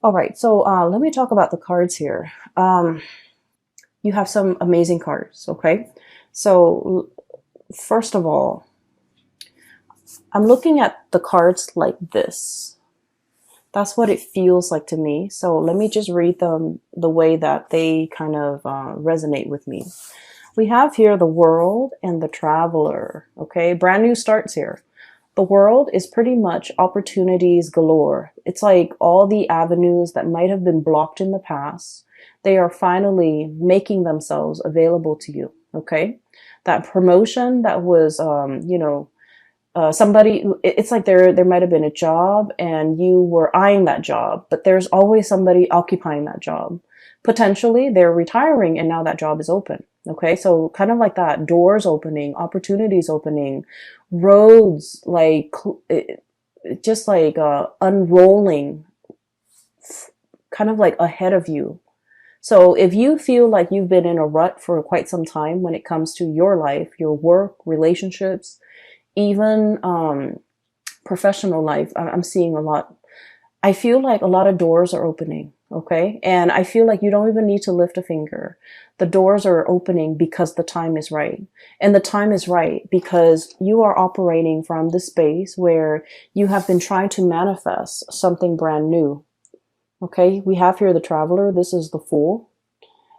All right, so let me talk about the cards here. You have some amazing cards, okay? So first of all, I'm looking at the cards like this. That's what it feels like to me. So let me just read them the way that they kind of resonate with me. We have here the World and the Traveler, okay? Brand new starts here. The World is pretty much opportunities galore. It's like all the avenues that might have been blocked in the past, they are finally making themselves available to you, okay? That promotion that was, somebody, it's like there might have been a job and you were eyeing that job, but there's always somebody occupying that job. Potentially they're retiring and now that job is open. Okay. So kind of like that, doors opening, opportunities opening, roads, like just like unrolling kind of like ahead of you. So if you feel like you've been in a rut for quite some time when it comes to your life, your work, relationships, even professional life, I'm seeing a lot. I feel like a lot of doors are opening, okay? And I feel like you don't even need to lift a finger. The doors are opening because the time is right. And the time is right because you are operating from the space where you have been trying to manifest something brand new, okay? We have here the Traveler. This is the Fool.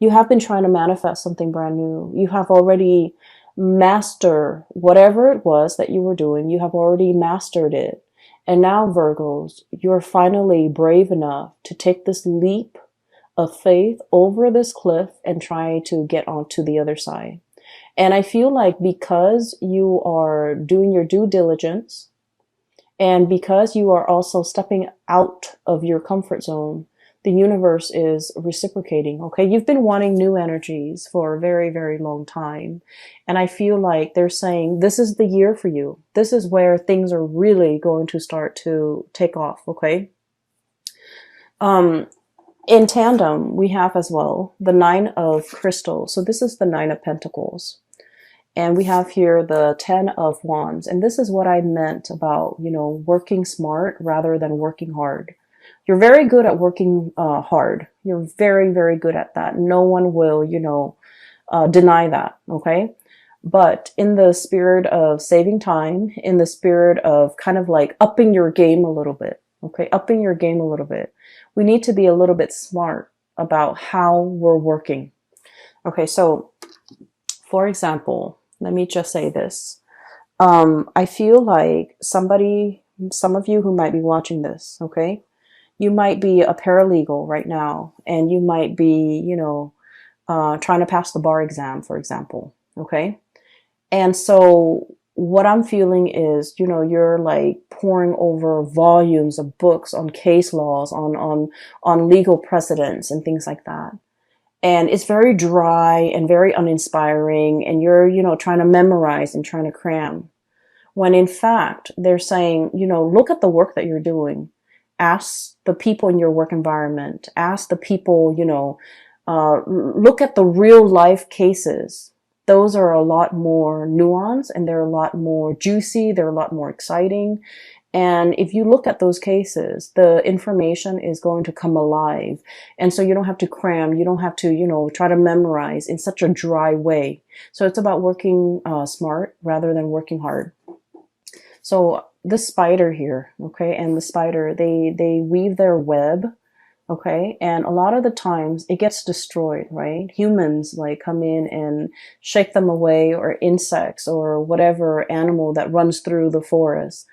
You have been trying to manifest something brand new. You have already master whatever it was that you were doing. You have already mastered it. And now, Virgos, you're finally brave enough to take this leap of faith over this cliff and try to get onto the other side. And I feel like because you are doing your due diligence and because you are also stepping out of your comfort zone, the universe is reciprocating, okay? You've been wanting new energies for a very, very long time. And I feel like they're saying, this is the year for you. This is where things are really going to start to take off, okay? In tandem, we have as well the Nine of Crystals. So this is the Nine of Pentacles. And we have here the 10 of Wands. And this is what I meant about, working smart rather than working hard. You're very good at working hard. You're very, very good at that. No one will, deny that. Okay. But in the spirit of saving time, in the spirit of kind of like upping your game a little bit. Okay. Upping your game a little bit. We need to be a little bit smart about how we're working. Okay. So for example, let me just say this. I feel like some of you who might be watching this, okay? You might be a paralegal right now, and you might be, trying to pass the bar exam, for example. Okay. And so what I'm feeling is, you're like pouring over volumes of books on case laws, on legal precedents and things like that. And it's very dry and very uninspiring. And you're, trying to memorize and trying to cram. When in fact, they're saying, look at the work that you're doing. Ask the people in your work environment. Ask the people, look at the real life cases. Those are a lot more nuanced and they're a lot more juicy. They're a lot more exciting. And if you look at those cases, the information is going to come alive. And so you don't have to cram. You don't have to, try to memorize in such a dry way. So it's about working smart rather than working hard. So the spider here, okay, and the spider, they weave their web, okay, and a lot of the times it gets destroyed, right? Humans like come in and shake them away, or insects or whatever animal that runs through the forest.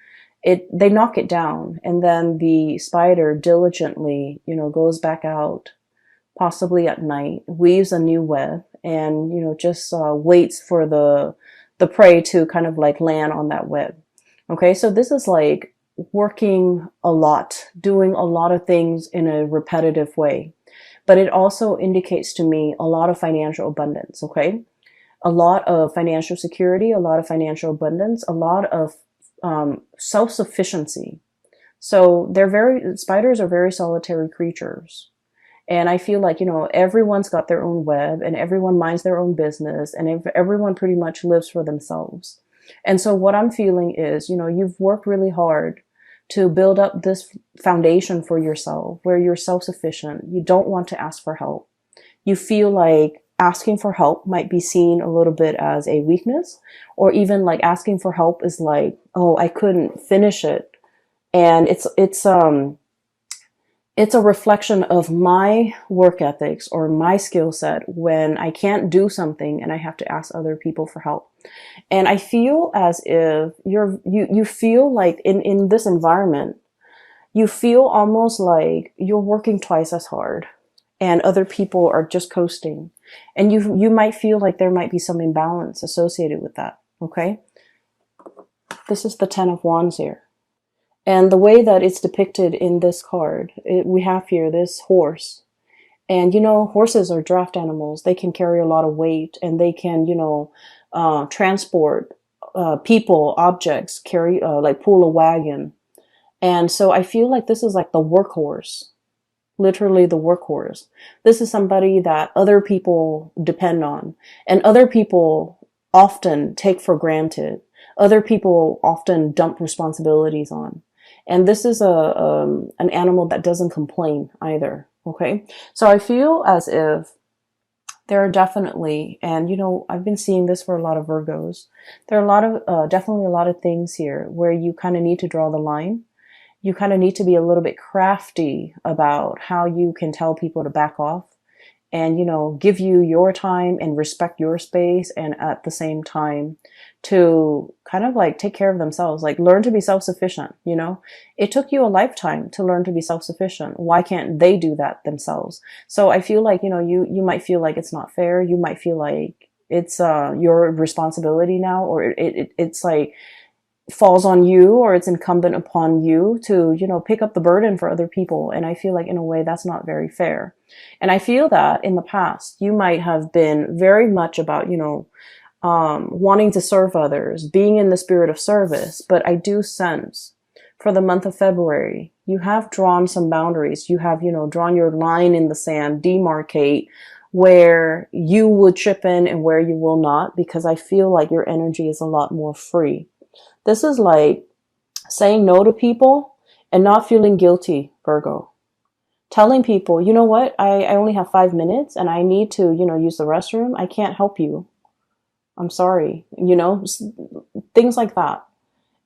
They knock it down, and then the spider diligently, goes back out, possibly at night, weaves a new web, and, just waits for the prey to kind of like land on that web. Okay, so this is like working a lot, doing a lot of things in a repetitive way. But it also indicates to me a lot of financial abundance, okay? A lot of financial security, a lot of financial abundance, a lot of self-sufficiency. So spiders are very solitary creatures. And I feel like, everyone's got their own web and everyone minds their own business and everyone pretty much lives for themselves. And so what I'm feeling is, you've worked really hard to build up this foundation for yourself where you're self-sufficient. You don't want to ask for help. You feel like asking for help might be seen a little bit as a weakness, or even like asking for help is like, oh, I couldn't finish it. And it's a reflection of my work ethics or my skill set when I can't do something and I have to ask other people for help. And I feel as if you feel like in this environment, you feel almost like you're working twice as hard and other people are just coasting. And you might feel like there might be some imbalance associated with that. Okay. This is the 10 of Wands here. And the way that it's depicted in this card, we have here this horse. And, you know, horses are draft animals. They can carry a lot of weight and they can, you know, transport people, objects, carry, like pull a wagon. And so I feel like this is like the workhorse, literally the workhorse. This is somebody that other people depend on and other people often take for granted. Other people often dump responsibilities on. And this is an animal that doesn't complain either. Okay. So I feel as if there are definitely, and you know, I've been seeing this for a lot of Virgos. There are a lot of, definitely a lot of things here where you kind of need to draw the line. You kind of need to be a little bit crafty about how you can tell people to back off and, you know, give you your time and respect your space. And at the same time to kind of like take care of themselves, like learn to be self-sufficient. You know, it took you a lifetime to learn to be self-sufficient. Why can't they do that themselves? So I feel like, you know, you might feel like it's not fair. You might feel like it's, your responsibility now, or it's like, falls on you, or it's incumbent upon you to, you know, pick up the burden for other people. And I feel like in a way that's not very fair. And I feel that in the past, you might have been very much about, you know, wanting to serve others, being in the spirit of service. But I do sense for the month of February, you have drawn some boundaries. You have, you know, drawn your line in the sand, demarcate where you would chip in and where you will not, because I feel like your energy is a lot more free. This is like saying no to people and not feeling guilty, Virgo. Telling people, you know what, I only have 5 minutes and I need to, you know, use the restroom. I can't help you. I'm sorry. You know, things like that.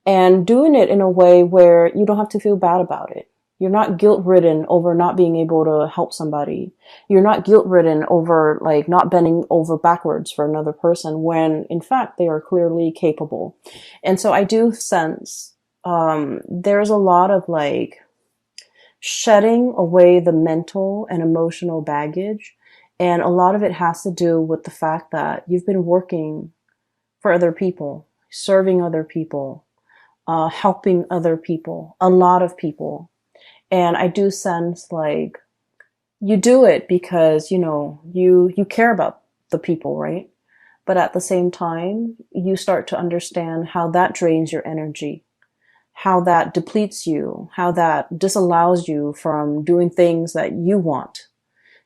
And doing it in a way where you don't have to feel bad about it. You're not guilt-ridden over not being able to help somebody. You're not guilt-ridden over like not bending over backwards for another person when in fact they are clearly capable. And so I do sense there's a lot of like shedding away the mental and emotional baggage. And a lot of it has to do with the fact that you've been working for other people, serving other people, helping other people, a lot of people. And I do sense like you do it because, you know, you care about the people, right? But at the same time, you start to understand how that drains your energy, how that depletes you, how that disallows you from doing things that you want,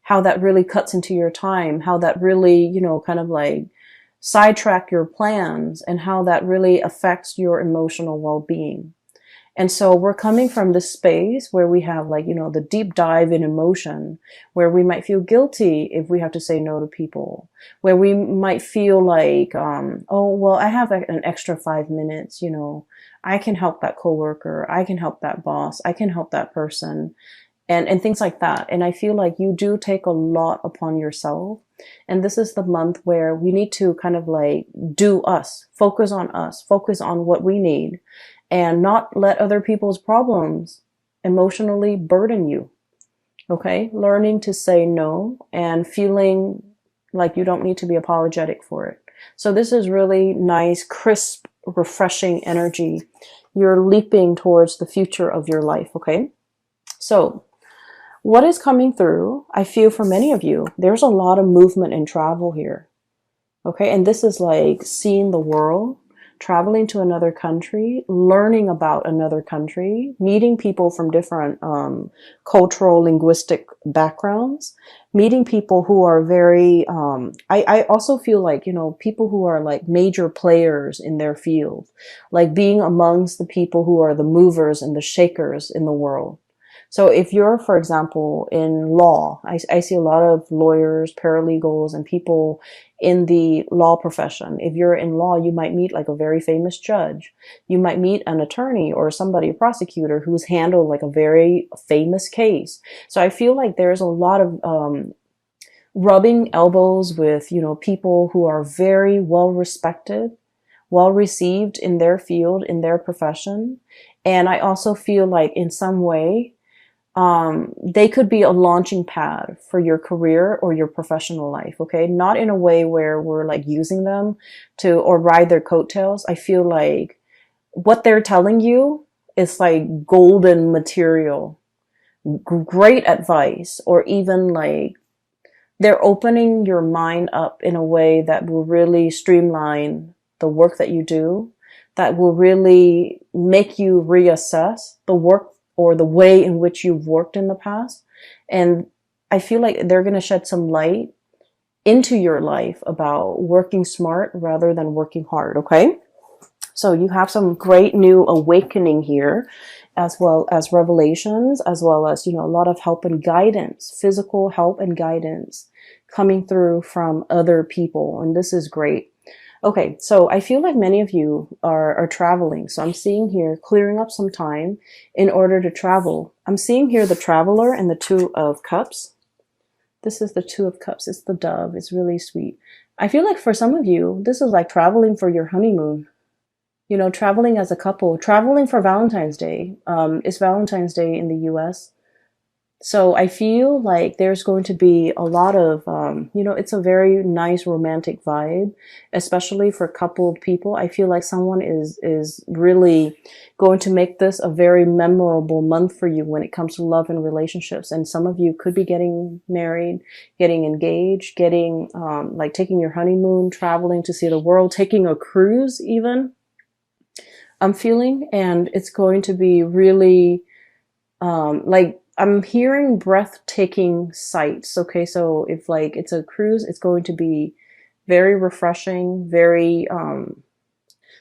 how that really cuts into your time, how that really, you know, kind of like sidetrack your plans, and how that really affects your emotional well-being. And so we're coming from this space where we have like, you know, the deep dive in emotion, where we might feel guilty if we have to say no to people, where we might feel like, oh, well, I have an extra 5 minutes, you know, I can help that coworker, I can help that boss, I can help that person, and things like that. And I feel like you do take a lot upon yourself. And this is the month where we need to kind of like do us, focus on what we need, and not let other people's problems emotionally burden you. Okay. Learning to say no and feeling like you don't need to be apologetic for it. So this is really nice, crisp, refreshing energy. You're leaping towards the future of your life. Okay. So what is coming through, I feel for many of you, there's a lot of movement and travel here. Okay. And this is like seeing the world. traveling to another country, learning about another country, meeting people from different cultural, linguistic backgrounds, meeting people who are very, I also feel like, you know, people who are like major players in their field, like being amongst the people who are the movers and the shakers in the world. So if you're, for example, in law, I see a lot of lawyers, paralegals, and people in the law profession. If you're in law, you might meet like a very famous judge. You might meet an attorney or somebody, a prosecutor who's handled like a very famous case. So I feel like there's a lot of rubbing elbows with, you know, people who are very well respected, well received in their field, in their profession. And I also feel like in some way, they could be a launching pad for your career or your professional life. Okay. Not in a way where we're like using them to, or ride their coattails. I feel like what they're telling you is like golden material, great advice, or even like they're opening your mind up in a way that will really streamline the work that you do, that will really make you reassess the work or the way in which you've worked in the past. And I feel like they're going to shed some light into your life about working smart rather than working hard. Okay. So you have some great new awakening here, as well as revelations, as well as, you know, a lot of help and guidance, physical help and guidance coming through from other people. And this is great. Okay, so I feel like many of you are traveling. So I'm seeing here clearing up some time in order to travel. I'm seeing here the Traveler and the Two of Cups. This is the Two of Cups. It's the dove. It's really sweet. I feel like for some of you, this is like traveling for your honeymoon. You know, traveling as a couple, traveling for Valentine's Day. It's Valentine's Day in the US. So I feel like there's going to be a lot of, you know, it's a very nice romantic vibe, especially for coupled people. I feel like someone is really going to make this a very memorable month for you when it comes to love and relationships. And some of you could be getting married, getting engaged, getting, like taking your honeymoon, traveling to see the world, taking a cruise even. I'm feeling, and it's going to be really, like, I'm hearing breathtaking sights. Okay. So if like it's a cruise, it's going to be very refreshing, very,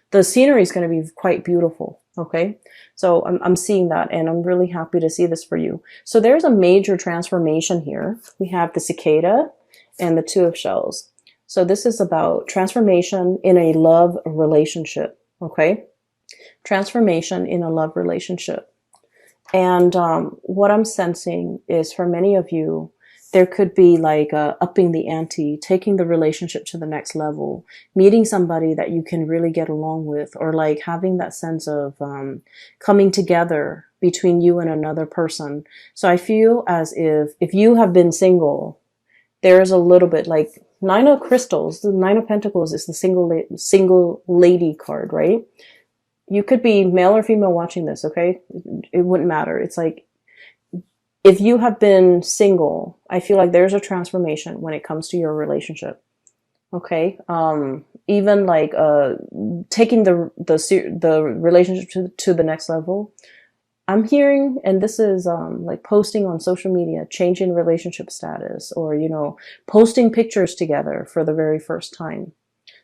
the scenery is going to be quite beautiful. Okay. So I'm seeing that, and I'm really happy to see this for you. So there's a major transformation here. We have the cicada and the Two of Shells. So this is about transformation in a love relationship. Okay. Transformation in a love relationship. And what I'm sensing is for many of you, there could be like upping the ante, taking the relationship to the next level, meeting somebody that you can really get along with, or like having that sense of coming together between you and another person. So I feel as if you have been single, there's a little bit like Nine of Crystals, the Nine of Pentacles is the single lady card, right? You could be male or female watching this, okay? It wouldn't matter. It's like, if you have been single, I feel like there's a transformation when it comes to your relationship, okay? Even like taking the relationship to the next level. I'm hearing, and this is like posting on social media, changing relationship status, or, you know, posting pictures together for the very first time.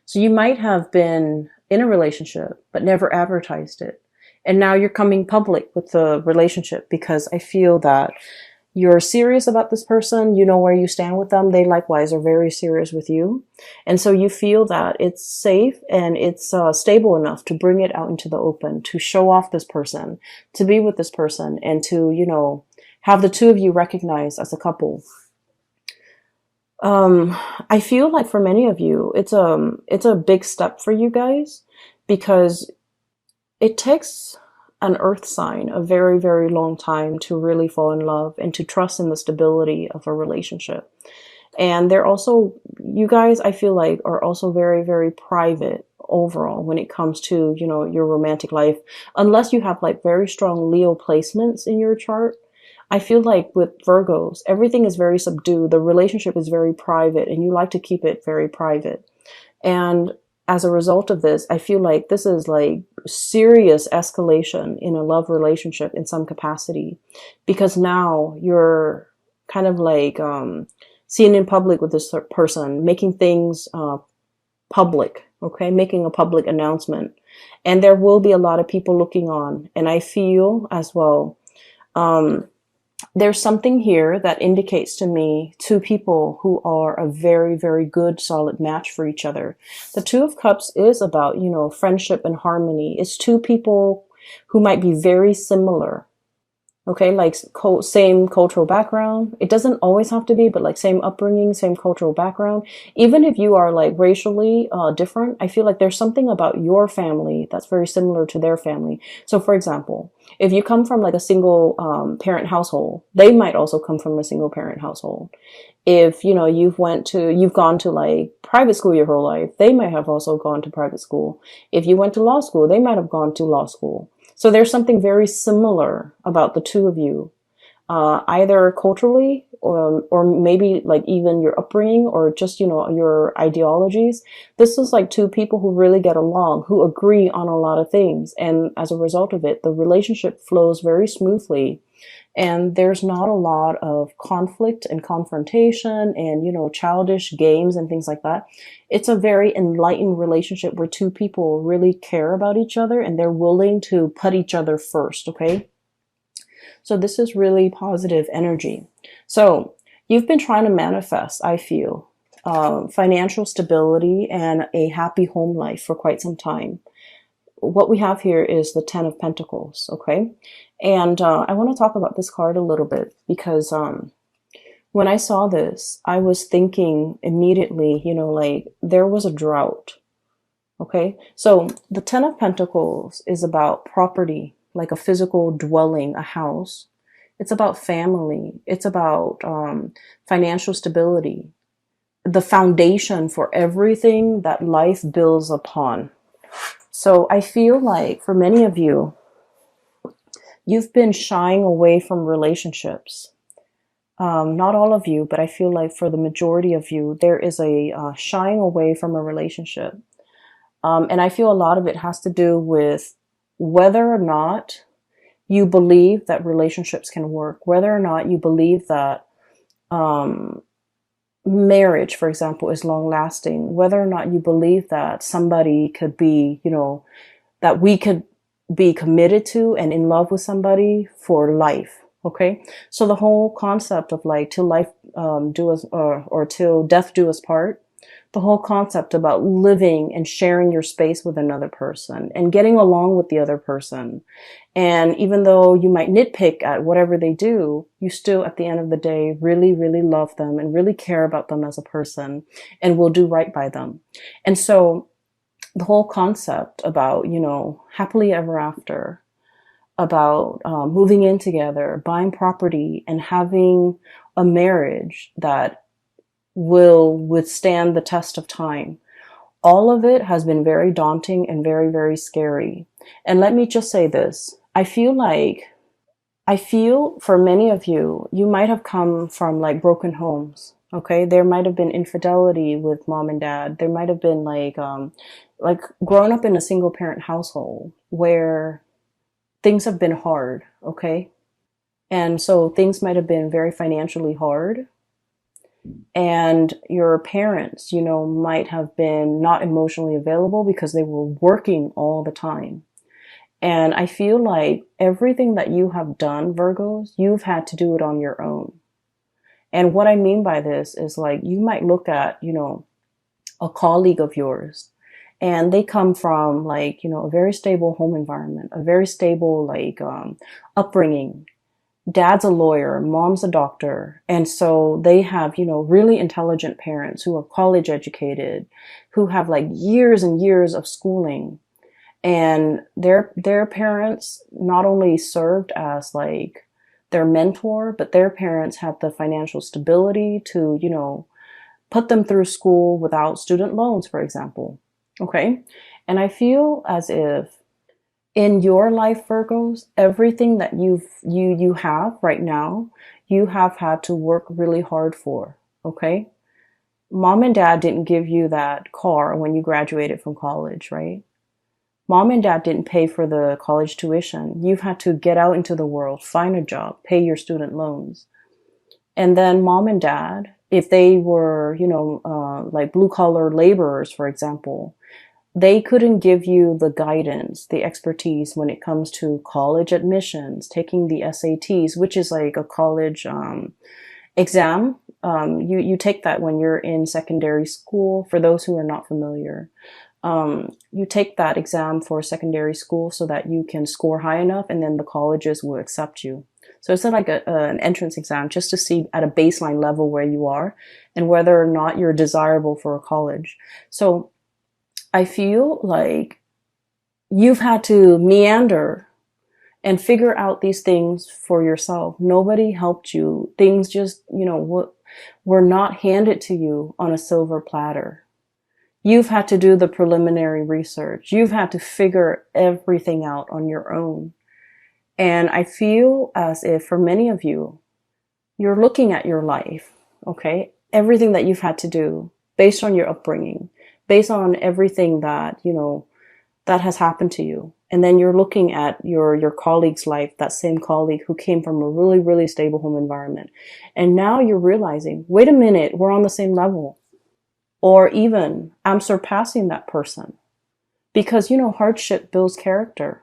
So you might have been in a relationship, but never advertised it. And now you're coming public with the relationship because I feel that you're serious about this person. You know where you stand with them. They likewise are very serious with you. And so you feel that it's safe and it's stable enough to bring it out into the open, to show off this person, to be with this person, and to, you know, have the two of you recognized as a couple. I feel like for many of you, it's a big step for you guys, because it takes an earth sign a very, very long time to really fall in love and to trust in the stability of a relationship. And they're also, you guys, I feel like, are also very, very private overall when it comes to, you know, your romantic life, unless you have like very strong Leo placements in your chart. I feel like with Virgos, everything is very subdued. The relationship is very private, and you like to keep it very private. And as a result of this, I feel like this is like serious escalation in a love relationship in some capacity, because now you're kind of like seen in public with this person, making things public, okay, making a public announcement. And there will be a lot of people looking on. And I feel as well, um, there's something here that indicates to me two people who are a very, very good, solid match for each other. The Two of Cups is about, you know, friendship and harmony. It's two people who might be very similar. Okay, like same cultural background. It doesn't always have to be, but like same upbringing, same cultural background. Even if you are like racially different, I feel like there's something about your family that's very similar to their family. So, for example, if you come from like a single parent household, they might also come from a single parent household. If you know you've gone to like private school your whole life, they might have also gone to private school. If you went to law school, they might have gone to law school. So there's something very similar about the two of you, either culturally or maybe like even your upbringing or just, you know, your ideologies. This is like two people who really get along, who agree on a lot of things. And as a result of it, the relationship flows very smoothly. And there's not a lot of conflict and confrontation and, you know, childish games and things like that. It's a very enlightened relationship where two people really care about each other and they're willing to put each other first, okay? So this is really positive energy. So you've been trying to manifest, I feel, financial stability and a happy home life for quite some time. What we have here is the Ten of Pentacles, okay? And I want to talk about this card a little bit because when I saw this, I was thinking immediately, you know, like there was a drought, okay? So the Ten of Pentacles is about property, like a physical dwelling, a house. It's about family. It's about financial stability, the foundation for everything that life builds upon. So I feel like for many of you, you've been shying away from relationships. Not all of you, but I feel like for the majority of you, there is a shying away from a relationship. And I feel a lot of it has to do with whether or not you believe that relationships can work, whether or not you believe that marriage, for example, is long lasting, whether or not you believe that somebody could be, you know, that we could be committed to and in love with somebody for life. Okay. So the whole concept of like till life do us or till death do us part, the whole concept about living and sharing your space with another person and getting along with the other person. And even though you might nitpick at whatever they do, you still at the end of the day really, really love them and really care about them as a person and will do right by them. And so the whole concept about, you know, happily ever after, about moving in together, buying property, and having a marriage that will withstand the test of time. All of it has been very daunting and very, very scary. And let me just say this. I feel for many of you, you might have come from like broken homes. Okay. There might have been infidelity with mom and dad. There might have been like growing up in a single parent household where things have been hard. Okay. And so things might have been very financially hard. And your parents, you know, might have been not emotionally available because they were working all the time. And I feel like everything that you have done, Virgos, you've had to do it on your own. And what I mean by this is like you might look at, you know, a colleague of yours and they come from like, you know, a very stable home environment, a very stable like upbringing. Dad's a lawyer, mom's a doctor. And so they have, you know, really intelligent parents who are college educated, who have like years and years of schooling. And their parents not only served as like their mentor, but their parents had the financial stability to, you know, put them through school without student loans, for example. Okay. And I feel as if in your life, Virgos, everything that you have right now, you have had to work really hard for. Okay. Mom and dad didn't give you that car when you graduated from college, right? Mom and dad didn't pay for the college tuition. You've had to get out into the world, find a job, pay your student loans. And then mom and dad, if they were, like blue collar laborers, for example, they couldn't give you the guidance, the expertise when it comes to college admissions, taking the SATs, which is like a college exam. You take that when you're in secondary school. For those who are not familiar, you take that exam for secondary school so that you can score high enough, and then the colleges will accept you. So it's like an entrance exam just to see at a baseline level where you are and whether or not you're desirable for a college. So I feel like you've had to meander and figure out these things for yourself. Nobody helped you. Things just, were not handed to you on a silver platter. You've had to do the preliminary research. You've had to figure everything out on your own. And I feel as if for many of you, you're looking at your life, okay? Everything that you've had to do based on your upbringing, based on everything that, that has happened to you. And then you're looking at your colleague's life, that same colleague who came from a really, really stable home environment. And now you're realizing, wait a minute, we're on the same level. Or even, I'm surpassing that person. Because, hardship builds character.